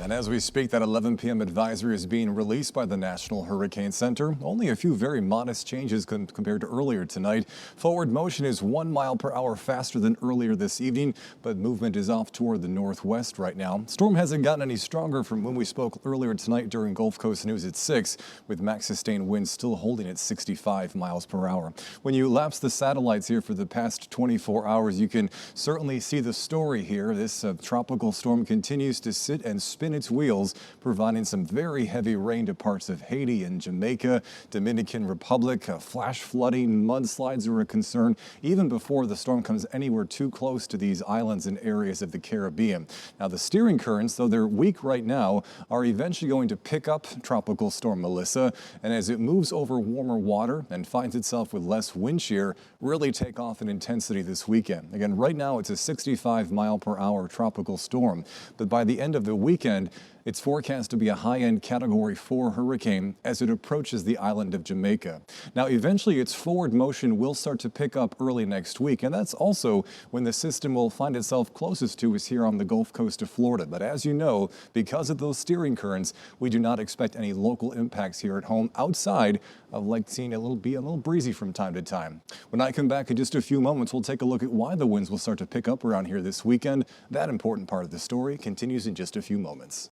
And as we speak, that 11 p.m. advisory is being released by the National Hurricane Center. Only a few very modest changes compared to earlier tonight. Forward motion is 1 mile per hour faster than earlier this evening, but movement is off toward the northwest right now. Storm hasn't gotten any stronger from when we spoke earlier tonight during Gulf Coast News at 6, with max sustained winds still holding at 65 miles per hour. When you lapse the satellites here for the past 24 hours, you can certainly see the story here. This tropical storm continues to sit and spin its wheels, providing some very heavy rain to parts of Haiti and Jamaica, Dominican Republic. Flash flooding, mudslides are a concern even before the storm comes anywhere too close to these islands and areas of the Caribbean. Now, the steering currents, though they're weak right now, are eventually going to pick up Tropical Storm Melissa, and as it moves over warmer water and finds itself with less wind shear, really take off in intensity this weekend. Again, right now it's a 65 mile per hour tropical storm, but by the end of the weekend, it's forecast to be a high-end Category 4 hurricane as it approaches the island of Jamaica. Now, eventually, its forward motion will start to pick up early next week, and that's also when the system will find itself closest to us here on the Gulf Coast of Florida. But as you know, because of those steering currents, we do not expect any local impacts here at home outside of like seeing be a little breezy from time to time. When I come back in just a few moments, we'll take a look at why the winds will start to pick up around here this weekend. That important part of the story continues in just a few moments.